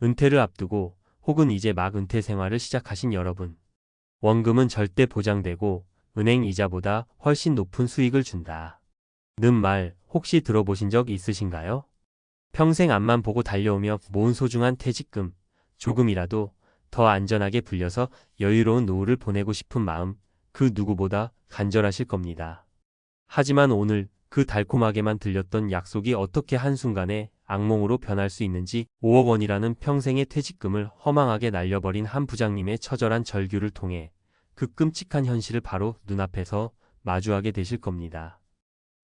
은퇴를 앞두고 혹은 이제 막 은퇴 생활을 시작하신 여러분. 원금은 절대 보장되고 은행 이자보다 훨씬 높은 수익을 준다. 는 말 혹시 들어보신 적 있으신가요? 평생 앞만 보고 달려오며 모은 소중한 퇴직금, 조금이라도 더 안전하게 불려서 여유로운 노후를 보내고 싶은 마음, 그 누구보다 간절하실 겁니다. 하지만 오늘 그 달콤하게만 들렸던 약속이 어떻게 한순간에 악몽으로 변할 수 있는지 5억 원이라는 평생의 퇴직금을 허망하게 날려버린 한 부장님의 처절한 절규를 통해 그 끔찍한 현실을 바로 눈앞에서 마주하게 되실 겁니다.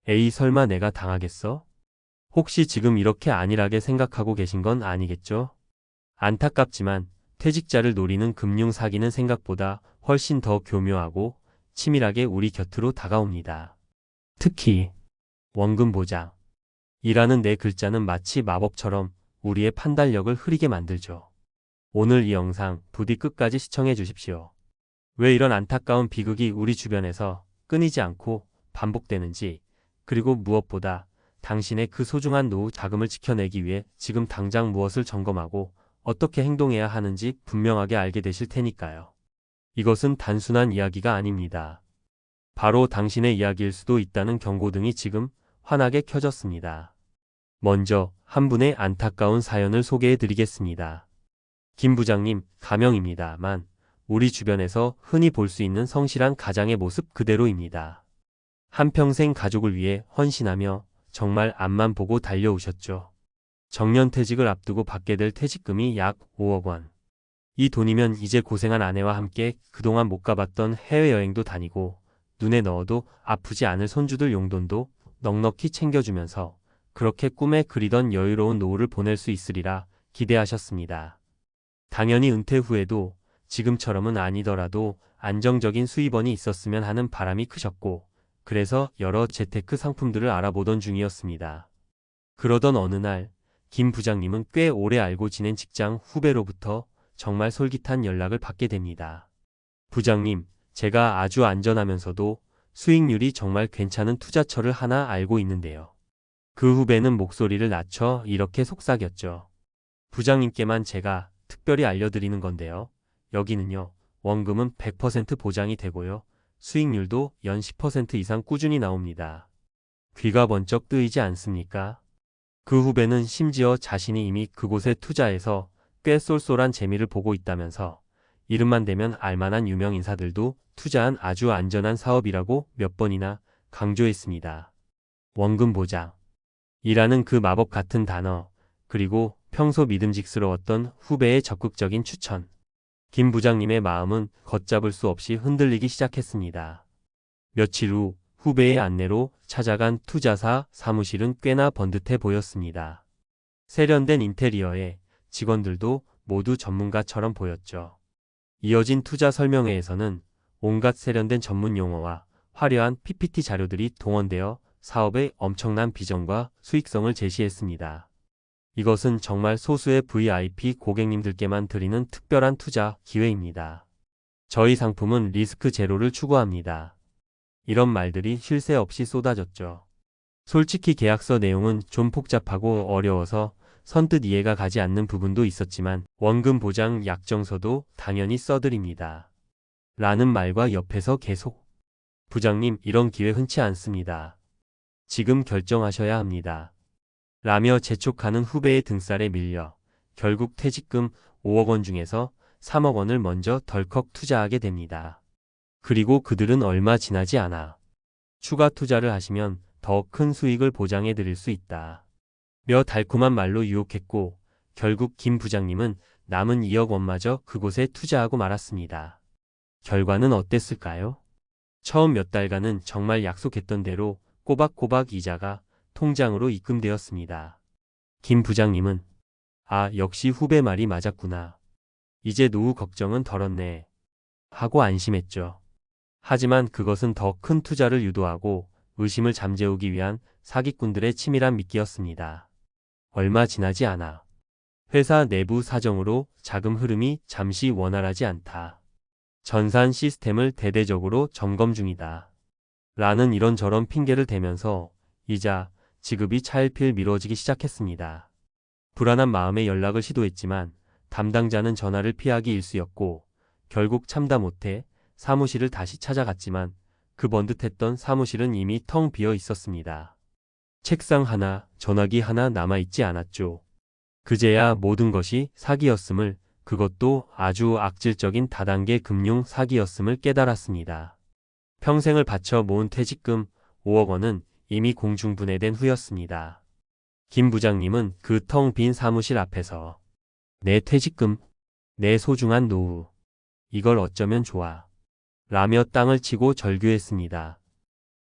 에이, 설마 내가 당하겠어? 혹시 지금 이렇게 안일하게 생각하고 계신 건 아니겠죠? 안타깝지만 퇴직자를 노리는 금융 사기는 생각보다 훨씬 더 교묘하고 치밀하게 우리 곁으로 다가옵니다. 특히 원금 보장 이라는 네 글자는 마치 마법처럼 우리의 판단력을 흐리게 만들죠. 오늘 이 영상 부디 끝까지 시청해 주십시오. 왜 이런 안타까운 비극이 우리 주변에서 끊이지 않고 반복되는지, 그리고 무엇보다 당신의 그 소중한 노후 자금을 지켜내기 위해 지금 당장 무엇을 점검하고 어떻게 행동해야 하는지 분명하게 알게 되실 테니까요. 이것은 단순한 이야기가 아닙니다. 바로 당신의 이야기일 수도 있다는 경고등이 지금 환하게 켜졌습니다. 먼저 한 분의 안타까운 사연을 소개해 드리겠습니다. 김 부장님, 가명입니다만 우리 주변에서 흔히 볼 수 있는 성실한 가장의 모습 그대로입니다. 한평생 가족을 위해 헌신하며 정말 앞만 보고 달려오셨죠. 정년퇴직을 앞두고 받게 될 퇴직금이 약 5억 원. 이 돈이면 이제 고생한 아내와 함께 그동안 못 가봤던 해외여행도 다니고 눈에 넣어도 아프지 않을 손주들 용돈도 넉넉히 챙겨주면서 그렇게 꿈에 그리던 여유로운 노후를 보낼 수 있으리라 기대하셨습니다. 당연히 은퇴 후에도 지금처럼은 아니더라도 안정적인 수입원이 있었으면 하는 바람이 크셨고, 그래서 여러 재테크 상품들을 알아보던 중이었습니다. 그러던 어느 날 김 부장님은 꽤 오래 알고 지낸 직장 후배로부터 정말 솔깃한 연락을 받게 됩니다. 부장님, 제가 아주 안전하면서도 수익률이 정말 괜찮은 투자처를 하나 알고 있는데요. 그 후배는 목소리를 낮춰 이렇게 속삭였죠. 부장님께만 제가 특별히 알려드리는 건데요. 여기는요, 원금은 100% 보장이 되고요. 수익률도 연 10% 이상 꾸준히 나옵니다. 귀가 번쩍 뜨이지 않습니까? 그 후배는 심지어 자신이 이미 그곳에 투자해서 꽤 쏠쏠한 재미를 보고 있다면서 이름만 대면 알만한 유명 인사들도 투자한 아주 안전한 사업이라고 몇 번이나 강조했습니다. 원금 보장 이라는 그 마법 같은 단어, 그리고 평소 믿음직스러웠던 후배의 적극적인 추천. 김 부장님의 마음은 걷잡을 수 없이 흔들리기 시작했습니다. 며칠 후 후배의 안내로 찾아간 투자사 사무실은 꽤나 번듯해 보였습니다. 세련된 인테리어에 직원들도 모두 전문가처럼 보였죠. 이어진 투자 설명회에서는 온갖 세련된 전문 용어와 화려한 PPT 자료들이 동원되어 사업의 엄청난 비전과 수익성을 제시했습니다. 이것은 정말 소수의 VIP 고객님들께만 드리는 특별한 투자 기회입니다. 저희 상품은 리스크 제로를 추구합니다. 이런 말들이 쉴 새 없이 쏟아졌죠. 솔직히 계약서 내용은 좀 복잡하고 어려워서 선뜻 이해가 가지 않는 부분도 있었지만 원금 보장 약정서도 당연히 써드립니다. 라는 말과 옆에서 계속 부장님, 이런 기회 흔치 않습니다. 지금 결정하셔야 합니다. 라며 재촉하는 후배의 등살에 밀려 결국 퇴직금 5억 원 중에서 3억 원을 먼저 덜컥 투자하게 됩니다. 그리고 그들은 얼마 지나지 않아 추가 투자를 하시면 더 큰 수익을 보장해 드릴 수 있다 며 달콤한 말로 유혹했고, 결국 김 부장님은 남은 2억 원마저 그곳에 투자하고 말았습니다. 결과는 어땠을까요? 처음 몇 달간은 정말 약속했던 대로 꼬박꼬박 이자가 통장으로 입금되었습니다. 김 부장님은 아, 역시 후배 말이 맞았구나. 이제 노후 걱정은 덜었네 하고 안심했죠. 하지만 그것은 더 큰 투자를 유도하고 의심을 잠재우기 위한 사기꾼들의 치밀한 미끼였습니다. 얼마 지나지 않아 회사 내부 사정으로 자금 흐름이 잠시 원활하지 않다. 전산 시스템을 대대적으로 점검 중이다. 라는 이런저런 핑계를 대면서 이자 지급이 차일피일 미뤄지기 시작했습니다. 불안한 마음에 연락을 시도했지만 담당자는 전화를 피하기 일쑤였고 결국 참다 못해 사무실을 다시 찾아갔지만 그 번듯했던 사무실은 이미 텅 비어 있었습니다. 책상 하나, 전화기 하나 남아있지 않았죠. 그제야 모든 것이 사기였음을, 그것도 아주 악질적인 다단계 금융 사기였음을 깨달았습니다. 평생을 바쳐 모은 퇴직금 5억 원은 이미 공중분해된 후였습니다. 김 부장님은 그 텅 빈 사무실 앞에서 내 퇴직금, 내 소중한 노후, 이걸 어쩌면 좋아 라며 땅을 치고 절규했습니다.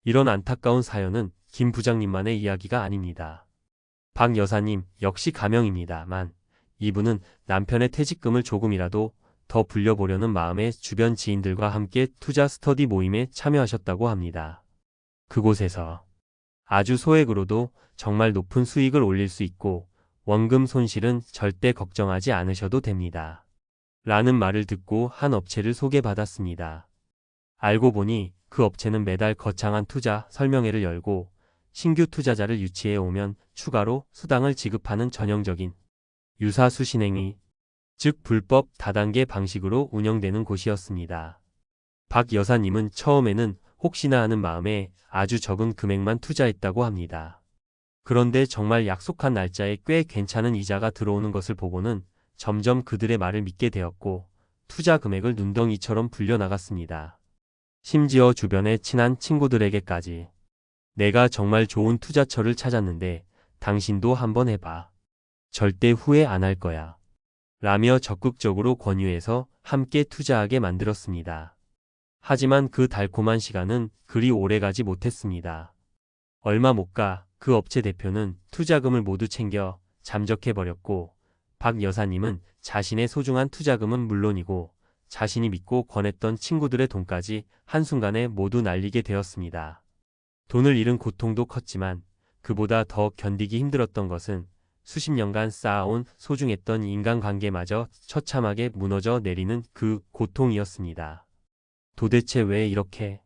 이런 안타까운 사연은 김 부장님만의 이야기가 아닙니다. 박 여사님 역시 가명입니다만 이분은 남편의 퇴직금을 조금이라도 더 불려보려는 마음에 주변 지인들과 함께 투자 스터디 모임에 참여하셨다고 합니다. 그곳에서 아주 소액으로도 정말 높은 수익을 올릴 수 있고 원금 손실은 절대 걱정하지 않으셔도 됩니다. 라는 말을 듣고 한 업체를 소개받았습니다. 알고 보니 그 업체는 매달 거창한 투자 설명회를 열고 신규 투자자를 유치해 오면 추가로 수당을 지급하는 전형적인 유사수신행위, 즉 불법 다단계 방식으로 운영되는 곳이었습니다. 박 여사님은 처음에는 혹시나 하는 마음에 아주 적은 금액만 투자했다고 합니다. 그런데 정말 약속한 날짜에 꽤 괜찮은 이자가 들어오는 것을 보고는 점점 그들의 말을 믿게 되었고 투자 금액을 눈덩이처럼 불려나갔습니다. 심지어 주변의 친한 친구들에게까지 내가 정말 좋은 투자처를 찾았는데 당신도 한번 해봐. 절대 후회 안 할 거야. 라며 적극적으로 권유해서 함께 투자하게 만들었습니다. 하지만 그 달콤한 시간은 그리 오래가지 못했습니다. 얼마 못 가 그 업체 대표는 투자금을 모두 챙겨 잠적해버렸고 박 여사님은 자신의 소중한 투자금은 물론이고 자신이 믿고 권했던 친구들의 돈까지 한순간에 모두 날리게 되었습니다. 돈을 잃은 고통도 컸지만 그보다 더 견디기 힘들었던 것은 수십 년간 쌓아온 소중했던 인간관계마저 처참하게 무너져 내리는 그 고통이었습니다. 도대체 왜 이렇게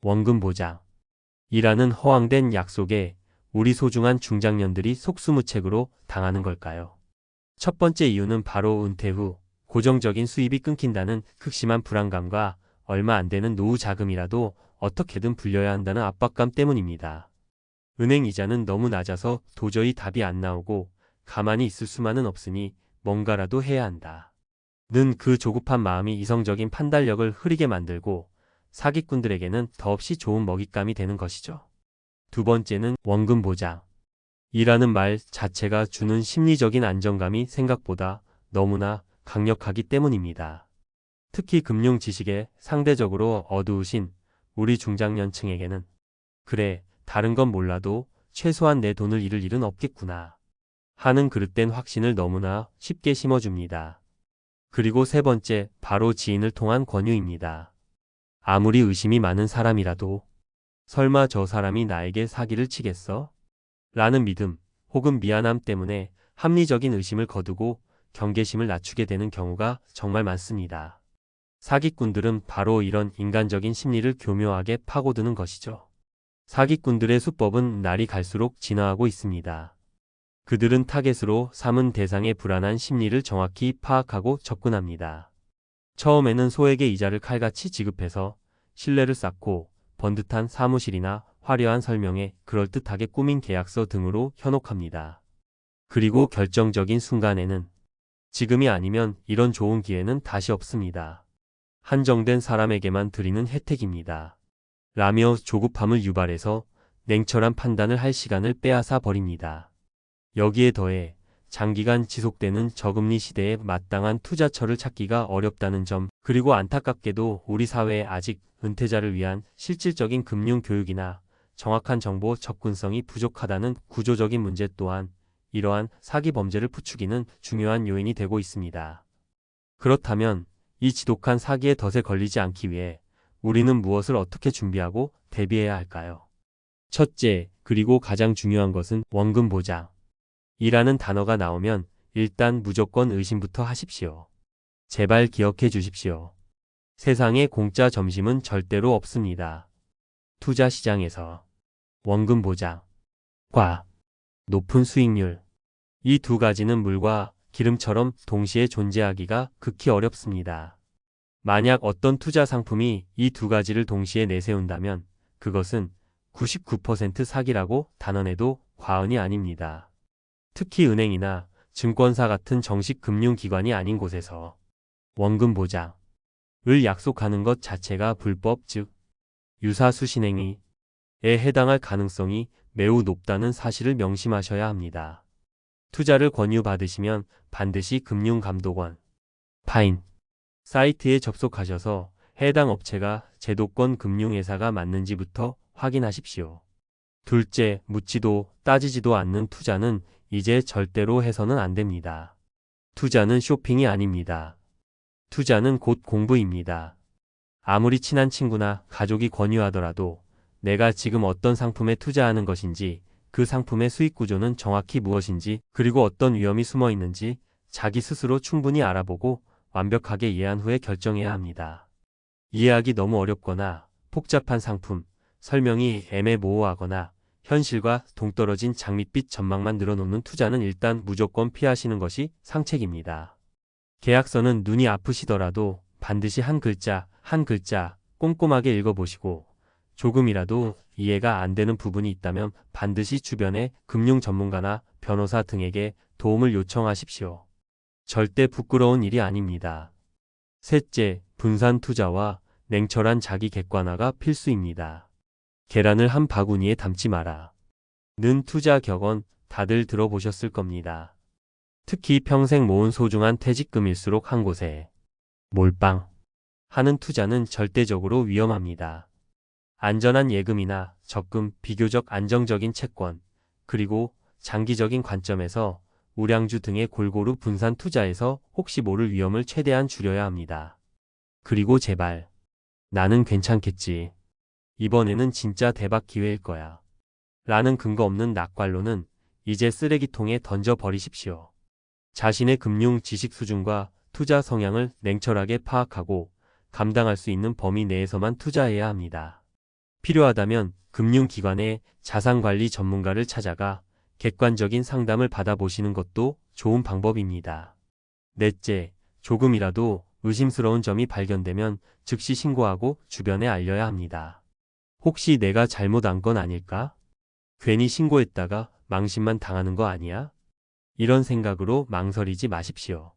원금 보장이라는 허황된 약속에 우리 소중한 중장년들이 속수무책으로 당하는 걸까요? 첫 번째 이유는 바로 은퇴 후 고정적인 수입이 끊긴다는 극심한 불안감과 얼마 안 되는 노후 자금이라도 어떻게든 불려야 한다는 압박감 때문입니다. 은행 이자는 너무 낮아서 도저히 답이 안 나오고 가만히 있을 수만은 없으니 뭔가라도 해야 한다. 는 그 조급한 마음이 이성적인 판단력을 흐리게 만들고 사기꾼들에게는 더없이 좋은 먹잇감이 되는 것이죠. 두 번째는 원금 보장이라는 말 자체가 주는 심리적인 안정감이 생각보다 너무나 강력하기 때문입니다. 특히 금융 지식에 상대적으로 어두우신 우리 중장년층에게는 그래, 다른 건 몰라도 최소한 내 돈을 잃을 일은 없겠구나 하는 그릇된 확신을 너무나 쉽게 심어줍니다. 그리고 세 번째, 바로 지인을 통한 권유입니다. 아무리 의심이 많은 사람이라도 설마 저 사람이 나에게 사기를 치겠어? 라는 믿음 혹은 미안함 때문에 합리적인 의심을 거두고 경계심을 낮추게 되는 경우가 정말 많습니다. 사기꾼들은 바로 이런 인간적인 심리를 교묘하게 파고드는 것이죠. 사기꾼들의 수법은 날이 갈수록 진화하고 있습니다. 그들은 타겟으로 삼은 대상의 불안한 심리를 정확히 파악하고 접근합니다. 처음에는 소액의 이자를 칼같이 지급해서 신뢰를 쌓고 번듯한 사무실이나 화려한 설명에 그럴듯하게 꾸민 계약서 등으로 현혹합니다. 그리고 결정적인 순간에는 지금이 아니면 이런 좋은 기회는 다시 없습니다. 한정된 사람에게만 드리는 혜택입니다. 라며 조급함을 유발해서 냉철한 판단을 할 시간을 빼앗아 버립니다. 여기에 더해 장기간 지속되는 저금리 시대에 마땅한 투자처를 찾기가 어렵다는 점, 그리고 안타깝게도 우리 사회에 아직 은퇴자를 위한 실질적인 금융 교육이나 정확한 정보 접근성이 부족하다는 구조적인 문제 또한 이러한 사기 범죄를 부추기는 중요한 요인이 되고 있습니다. 그렇다면 이 지독한 사기의 덫에 걸리지 않기 위해 우리는 무엇을 어떻게 준비하고 대비해야 할까요? 첫째, 그리고 가장 중요한 것은 원금 보장이라는 단어가 나오면 일단 무조건 의심부터 하십시오. 제발 기억해 주십시오. 세상에 공짜 점심은 절대로 없습니다. 투자 시장에서 원금 보장과 높은 수익률, 이 두 가지는 물과 기름처럼 동시에 존재하기가 극히 어렵습니다. 만약 어떤 투자 상품이 이 두 가지를 동시에 내세운다면 그것은 99% 사기라고 단언해도 과언이 아닙니다. 특히 은행이나 증권사 같은 정식 금융기관이 아닌 곳에서 원금 보장을 약속하는 것 자체가 불법, 즉 유사수신행위에 해당할 가능성이 매우 높다는 사실을 명심하셔야 합니다. 투자를 권유받으시면 반드시 금융감독원 파인 사이트에 접속하셔서 해당 업체가 제도권 금융회사가 맞는지부터 확인하십시오. 둘째, 묻지도 따지지도 않는 투자는 이제 절대로 해서는 안 됩니다. 투자는 쇼핑이 아닙니다. 투자는 곧 공부입니다. 아무리 친한 친구나 가족이 권유하더라도 내가 지금 어떤 상품에 투자하는 것인지, 그 상품의 수익 구조는 정확히 무엇인지, 그리고 어떤 위험이 숨어 있는지 자기 스스로 충분히 알아보고 완벽하게 이해한 후에 결정해야 합니다. 이해하기 너무 어렵거나 복잡한 상품, 설명이 애매모호하거나 현실과 동떨어진 장밋빛 전망만 늘어놓는 투자는 일단 무조건 피하시는 것이 상책입니다. 계약서는 눈이 아프시더라도 반드시 한 글자 한 글자 꼼꼼하게 읽어보시고 조금이라도 이해가 안 되는 부분이 있다면 반드시 주변의 금융 전문가나 변호사 등에게 도움을 요청하십시오. 절대 부끄러운 일이 아닙니다. 셋째, 분산 투자와 냉철한 자기 객관화가 필수입니다. 계란을 한 바구니에 담지 마라. 는 투자 격언 다들 들어보셨을 겁니다. 특히 평생 모은 소중한 퇴직금일수록 한 곳에 몰빵 하는 투자는 절대적으로 위험합니다. 안전한 예금이나 적금, 비교적 안정적인 채권, 그리고 장기적인 관점에서 우량주 등의 골고루 분산 투자에서 혹시 모를 위험을 최대한 줄여야 합니다. 그리고 제발, 나는 괜찮겠지. 이번에는 진짜 대박 기회일 거야. 라는 근거 없는 낙관론은 이제 쓰레기통에 던져버리십시오. 자신의 금융 지식 수준과 투자 성향을 냉철하게 파악하고 감당할 수 있는 범위 내에서만 투자해야 합니다. 필요하다면 금융기관의 자산관리 전문가를 찾아가 객관적인 상담을 받아보시는 것도 좋은 방법입니다. 넷째, 조금이라도 의심스러운 점이 발견되면 즉시 신고하고 주변에 알려야 합니다. 혹시 내가 잘못한 건 아닐까? 괜히 신고했다가 망신만 당하는 거 아니야? 이런 생각으로 망설이지 마십시오.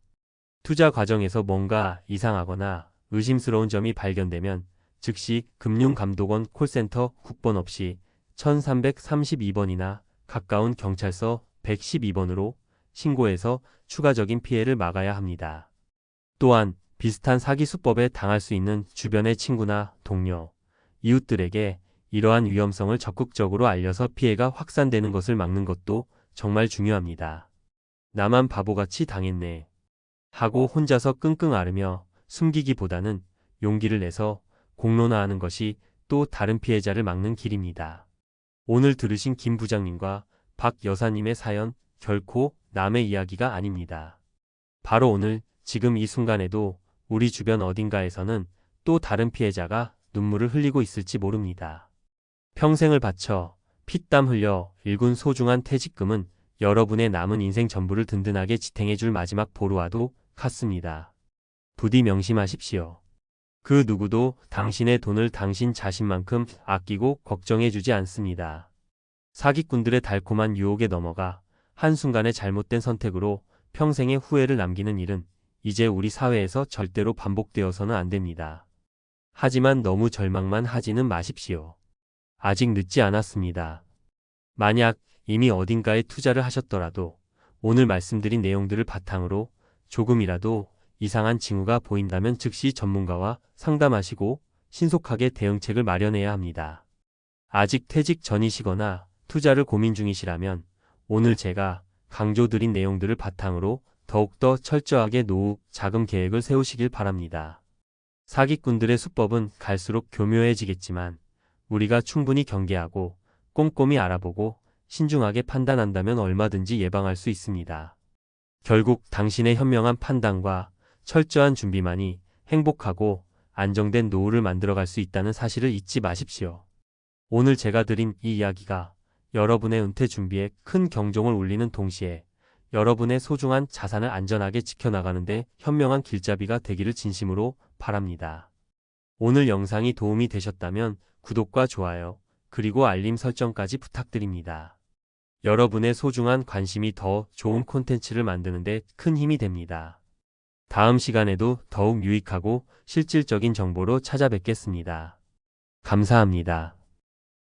투자 과정에서 뭔가 이상하거나 의심스러운 점이 발견되면 즉시 금융감독원 콜센터 국번 없이 1332번이나 가까운 경찰서 112번으로 신고해서 추가적인 피해를 막아야 합니다. 또한 비슷한 사기 수법에 당할 수 있는 주변의 친구나 동료, 이웃들에게 이러한 위험성을 적극적으로 알려서 피해가 확산되는 것을 막는 것도 정말 중요합니다. 나만 바보같이 당했네 하고 혼자서 끙끙 앓으며 숨기기보다는 용기를 내서 공론화하는 것이 또 다른 피해자를 막는 길입니다. 오늘 들으신 김 부장님과 박 여사님의 사연 결코 남의 이야기가 아닙니다. 바로 오늘 지금 이 순간에도 우리 주변 어딘가에서는 또 다른 피해자가 눈물을 흘리고 있을지 모릅니다. 평생을 바쳐 피땀 흘려 일군 소중한 퇴직금은 여러분의 남은 인생 전부를 든든하게 지탱해줄 마지막 보루와도 같습니다. 부디 명심하십시오. 그 누구도 당신의 돈을 당신 자신만큼 아끼고 걱정해주지 않습니다. 사기꾼들의 달콤한 유혹에 넘어가 한순간의 잘못된 선택으로 평생의 후회를 남기는 일은 이제 우리 사회에서 절대로 반복되어서는 안 됩니다. 하지만 너무 절망만 하지는 마십시오. 아직 늦지 않았습니다. 만약 이미 어딘가에 투자를 하셨더라도 오늘 말씀드린 내용들을 바탕으로 조금이라도 이상한 징후가 보인다면 즉시 전문가와 상담하시고 신속하게 대응책을 마련해야 합니다. 아직 퇴직 전이시거나 투자를 고민 중이시라면 오늘 제가 강조드린 내용들을 바탕으로 더욱더 철저하게 노후 자금 계획을 세우시길 바랍니다. 사기꾼들의 수법은 갈수록 교묘해지겠지만 우리가 충분히 경계하고 꼼꼼히 알아보고 신중하게 판단한다면 얼마든지 예방할 수 있습니다. 결국 당신의 현명한 판단과 철저한 준비만이 행복하고 안정된 노후를 만들어갈 수 있다는 사실을 잊지 마십시오. 오늘 제가 드린 이 이야기가 여러분의 은퇴 준비에 큰 경종을 울리는 동시에 여러분의 소중한 자산을 안전하게 지켜나가는데 현명한 길잡이가 되기를 진심으로 바랍니다. 오늘 영상이 도움이 되셨다면 구독과 좋아요, 그리고 알림 설정까지 부탁드립니다. 여러분의 소중한 관심이 더 좋은 콘텐츠를 만드는데 큰 힘이 됩니다. 다음 시간에도 더욱 유익하고 실질적인 정보로 찾아뵙겠습니다. 감사합니다.